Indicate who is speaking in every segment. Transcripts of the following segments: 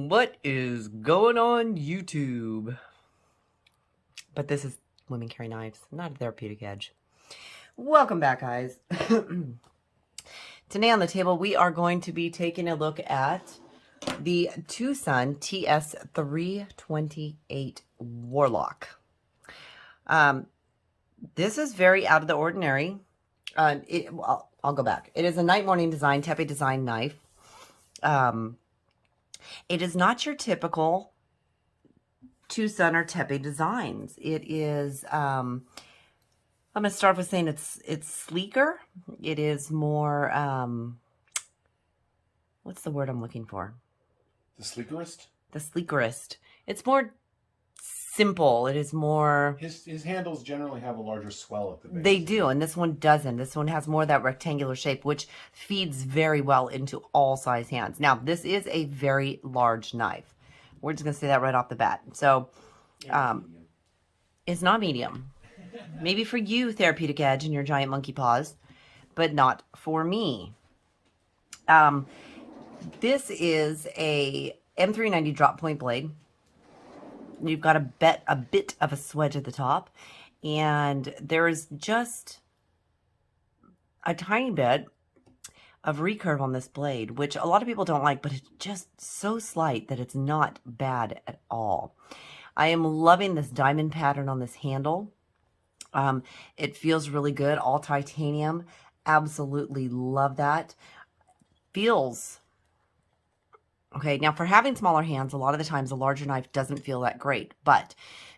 Speaker 1: What is going on YouTube? But this is Women Carry Knives, not a therapeutic edge. Welcome back, guys. Today on the table, we are going to be taking a look at the Twosun TS328 Warlock. This is very out of the ordinary. I'll go back. It is a night morning design, tepe design knife. It is not your typical Twosun or tepe designs. It is, I'm going to start with saying it's sleeker. It is more, what's the word I'm looking for?
Speaker 2: The sleekerest?
Speaker 1: The sleekerest. It's more simple. It is more...
Speaker 2: His handles generally have a larger swell at the base.
Speaker 1: They do, and this one doesn't. This one has more of that rectangular shape, which feeds very well into all size hands. Now, this is a very large knife. We're just going to say that right off the bat. So, it's not medium. Maybe for you, Therapeutic Edge, and your giant monkey paws, but not for me. This is a M390 drop point blade. You've got a bit of a swedge at the top, and there is just a tiny bit of recurve on this blade, which a lot of people don't like, but it's just so slight that it's not bad at all. I am loving this diamond pattern on this handle. It feels really good, all titanium. Absolutely love that. Feels... Okay, now for having smaller hands, a lot of the times a larger knife doesn't feel that great, but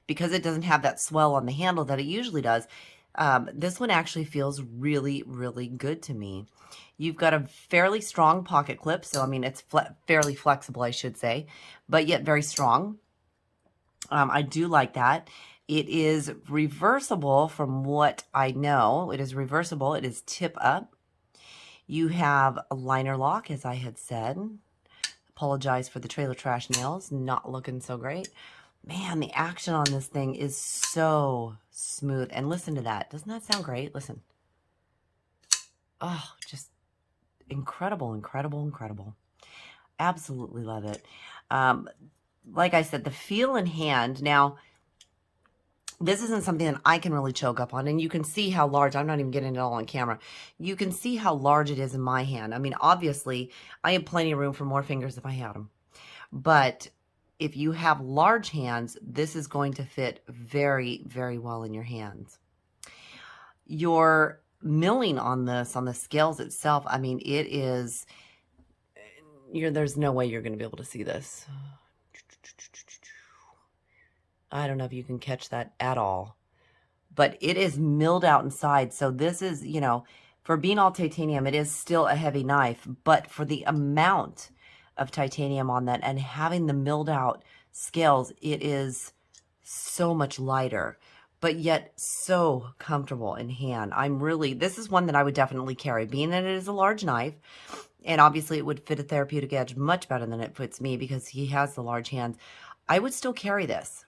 Speaker 1: because it doesn't have that swell on the handle that it usually does, this one actually feels really, really good to me. You've got a fairly strong pocket clip, so I mean it's fairly flexible, I should say, but yet very strong. I do like that. It is reversible from what I know. It is reversible. It is tip up. You have a liner lock, as I had said. Apologize for the trailer trash nails, not looking so great. Man, the action on this thing is so smooth. And listen to that. Doesn't that sound great? Listen. Oh, just incredible, incredible, incredible. Absolutely love it. Like I said, the feel in hand. Now, this isn't something that I can really choke up on, and you can see how large, I'm not even getting it all on camera. You can see how large it is in my hand. I mean, obviously, I have plenty of room for more fingers if I had them. But if you have large hands, this is going to fit very, very well in your hands. Your milling on this, on the scales itself, I mean, it is, there's no way you're going to be able to see this. I don't know if you can catch that at all, but it is milled out inside. So this is, you know, for being all titanium, it is still a heavy knife, but for the amount of titanium on that and having the milled out scales, it is so much lighter, but yet so comfortable in hand. This is one that I would definitely carry, being that it is a large knife. And obviously it would fit a Therapeutic Edge much better than it fits me because he has the large hands. I would still carry this.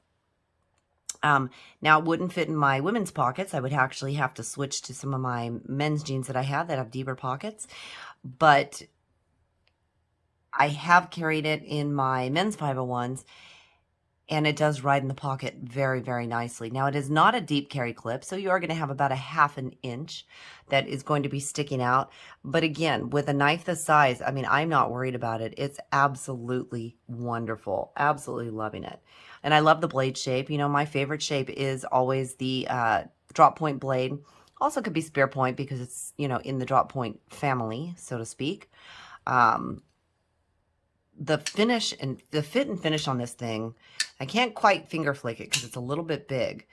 Speaker 1: Now it wouldn't fit in my women's pockets. I would actually have to switch to some of my men's jeans that I have that have deeper pockets, but I have carried it in my men's 501s, and it does ride in the pocket very, very nicely. Now it is not a deep carry clip, so you are going to have about a ½ an inch that is going to be sticking out. But again, with a knife this size, I mean, I'm not worried about it. It's absolutely wonderful. Absolutely loving it. And I love the blade shape. You know, my favorite shape is always the drop point blade. Also could be spear point because it's, you know, in the drop point family, so to speak. The finish and the fit and finish on this thing, I can't quite finger flick it because it's a little bit big,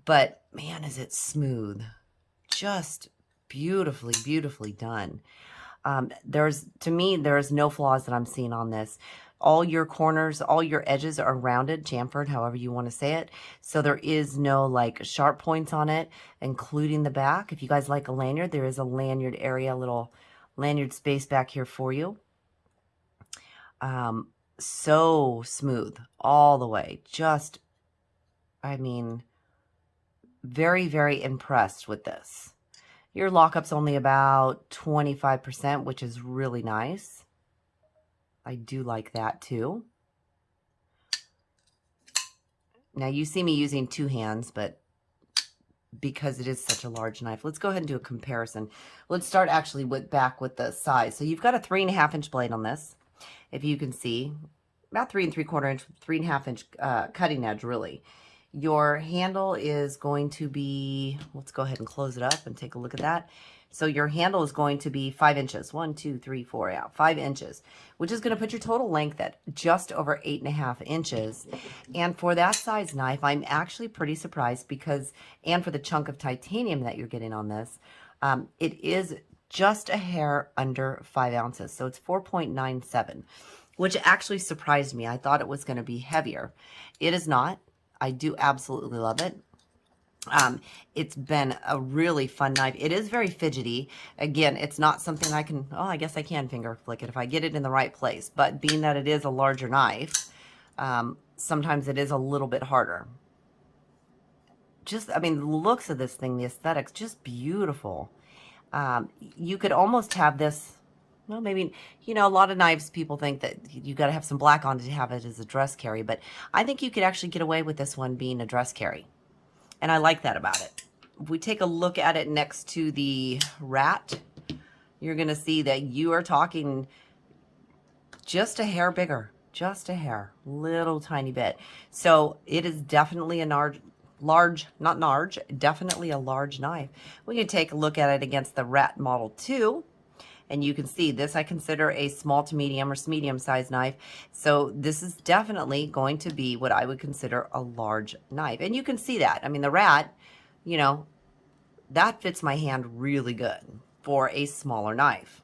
Speaker 1: but man, is it smooth. Just beautifully, beautifully done. To me, there's no flaws that I'm seeing on this. All your corners, all your edges are rounded, chamfered, however you want to say it. So there is no like sharp points on it, including the back. If you guys like a lanyard, there is a lanyard area, a little lanyard space back here for you. So smooth all the way. Just, I mean, very, very impressed with this. Your lockup's only about 25%, which is really nice. I do like that too. Now you see me using 2 hands, but because it is such a large knife, let's go ahead and do a comparison. Let's start actually back with the size. So you've got a 3.5 inch blade on this. If you can see, about 3 3/4 inch, 3.5 inch cutting edge, really. Your handle is going to be, let's go ahead and close it up and take a look at that. So your handle is going to be 5 inches. 1, 2, 3, 4, yeah, 5 inches, which is going to put your total length at just over 8.5 inches. And for that size knife, I'm actually pretty surprised because, and for the chunk of titanium that you're getting on this, it is just a hair under 5 ounces. So it's 4.97, which actually surprised me. I thought it was going to be heavier. It is not. I do absolutely love it. It's been a really fun knife. It is very fidgety. Again, it's not something I can, oh, I guess I can finger flick it if I get it in the right place. But being that it is a larger knife, sometimes it is a little bit harder. Just, I mean, the looks of this thing, the aesthetics, just beautiful. You could almost have this, well, maybe, you know, a lot of knives, people think that you got to have some black on to have it as a dress carry. But I think you could actually get away with this one being a dress carry. And I like that about it. If we take a look at it next to the rat, you're going to see that you are talking just a hair bigger, just a hair, little tiny bit. So it is definitely a definitely a large knife. We can take a look at it against the rat Model 2. And you can see this I consider a small to medium or medium sized knife. So this is definitely going to be what I would consider a large knife. And you can see that. I mean, the rat, you know, that fits my hand really good for a smaller knife.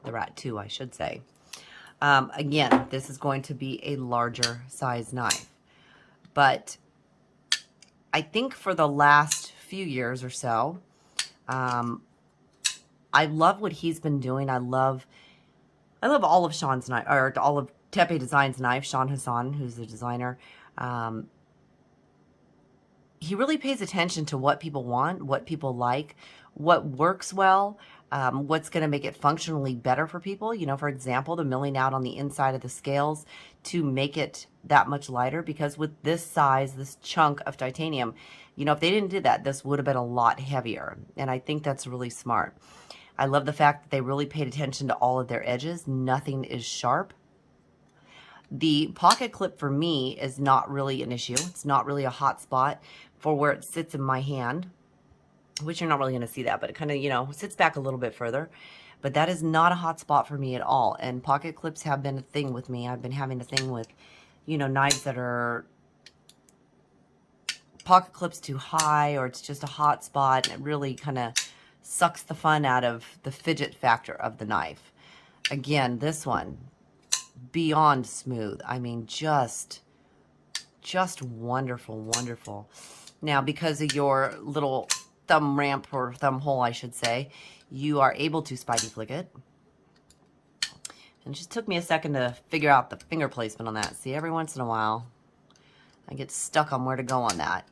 Speaker 1: The rat 2, I should say. Again, this is going to be a larger size knife. But I think for the last few years or so, I love what he's been doing. I love all of Sean's knife, or all of Tepe Design's knife. Sean Hassan, who's the designer, he really pays attention to what people want, what people like, what works well, what's going to make it functionally better for people. You know, for example, the milling out on the inside of the scales to make it that much lighter, because with this size, this chunk of titanium, you know, if they didn't do that, this would have been a lot heavier. And I think that's really smart. I love the fact that they really paid attention to all of their edges. Nothing is sharp. The pocket clip for me is not really an issue. It's not really a hot spot for where it sits in my hand, which you're not really going to see that, but it kind of, you know, sits back a little bit further. But that is not a hot spot for me at all. And pocket clips have been a thing with me. I've been having a thing with, you know, knives that are pocket clips too high, or it's just a hot spot, and it really kind of sucks the fun out of the fidget factor of the knife. Again, this one, beyond smooth. I mean, just wonderful, wonderful. Now, because of your little thumb ramp, or thumb hole, I should say, you are able to spidey flick it. And it just took me a second to figure out the finger placement on that. See, every once in a while, I get stuck on where to go on that.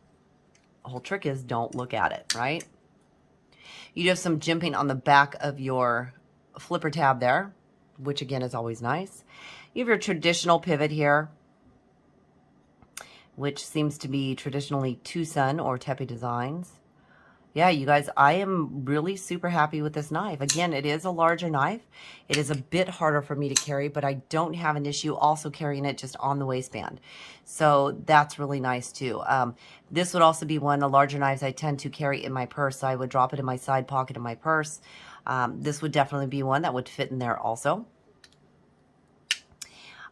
Speaker 1: The whole trick is don't look at it, right? You do have some jimping on the back of your flipper tab there, which again is always nice. You have your traditional pivot here, which seems to be traditionally Twosun or Tepe Designs. Yeah, you guys, I am really super happy with this knife. Again, it is a larger knife. It is a bit harder for me to carry, but I don't have an issue also carrying it just on the waistband. So that's really nice too. This would also be one of the larger knives I tend to carry in my purse. So I would drop it in my side pocket of my purse. This would definitely be one that would fit in there also.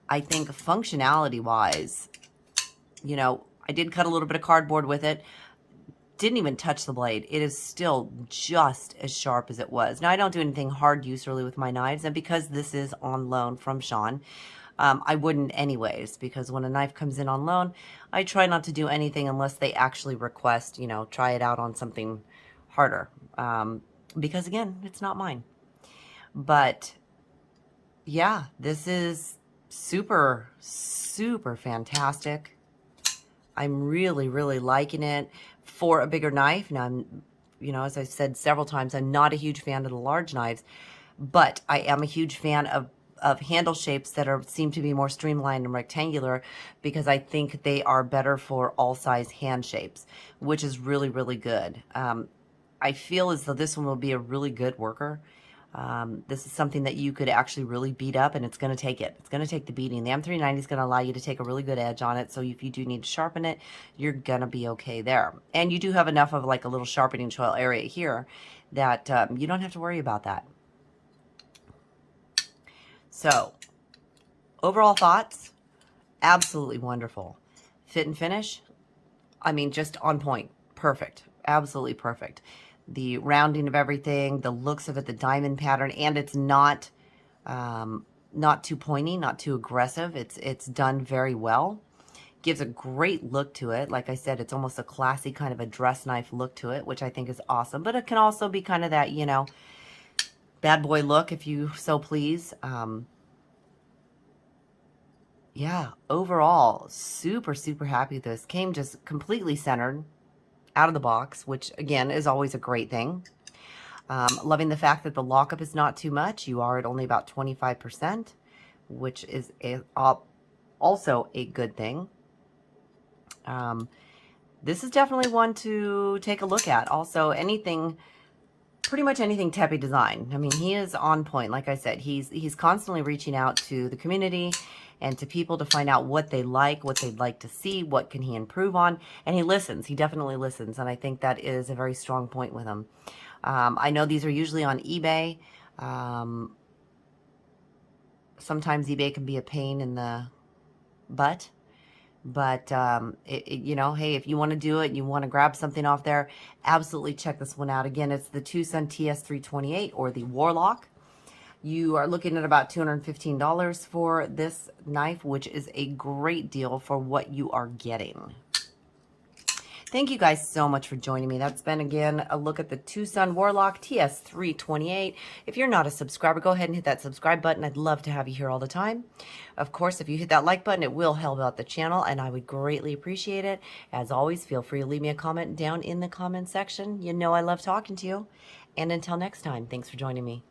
Speaker 1: I think functionality-wise, you know, I did cut a little bit of cardboard with it. Didn't even touch the blade. It is still just as sharp as it was. Now, I don't do anything hard use really with my knives, and because this is on loan from Sean, I wouldn't anyways, because when a knife comes in on loan, I try not to do anything unless they actually request, you know, try it out on something harder. Because again, it's not mine. But yeah, this is super, super fantastic. I'm really, really liking it for a bigger knife. Now, I'm, you know, as I said several times, I'm not a huge fan of the large knives, but I am a huge fan of handle shapes that seem to be more streamlined and rectangular, because I think they are better for all size hand shapes, which is really, really good. I feel as though this one will be a really good worker. This is something that you could actually really beat up, and it's going to take it. It's going to take the beating. The M390 is going to allow you to take a really good edge on it, so if you do need to sharpen it, you're going to be okay there. And you do have enough of like a little sharpening choil area here that you don't have to worry about that. So, overall thoughts, absolutely wonderful. Fit and finish, I mean, just on point. Perfect. Absolutely perfect. The rounding of everything, the looks of it, the diamond pattern, and it's not too pointy, not too aggressive. It's done very well. Gives a great look to it. Like I said, it's almost a classy kind of a dress knife look to it, which I think is awesome. But it can also be kind of that, you know, bad boy look, if you so please. Yeah, overall, super, super happy with this. Came just completely centered out of the box, which again is always a great thing. Loving the fact that the lockup is not too much. You are at only about 25%, which is also a good thing. This is definitely one to take a look at. Also, pretty much anything Tepe design. I mean, he is on point. Like I said, he's constantly reaching out to the community and to people to find out what they like, what they'd like to see, what can he improve on. And he listens. He definitely listens. And I think that is a very strong point with him. I know these are usually on eBay. Sometimes eBay can be a pain in the butt. But, you know, hey, if you want to do it, you want to grab something off there, absolutely check this one out. Again, it's the Twosun TS328 or the Warlock. You are looking at about $215 for this knife, which is a great deal for what you are getting. Thank you guys so much for joining me. That's been, again, a look at the Twosun Warlock TS328. If you're not a subscriber, go ahead and hit that subscribe button. I'd love to have you here all the time. Of course, if you hit that like button, it will help out the channel, and I would greatly appreciate it. As always, feel free to leave me a comment down in the comment section. You know I love talking to you. And until next time, thanks for joining me.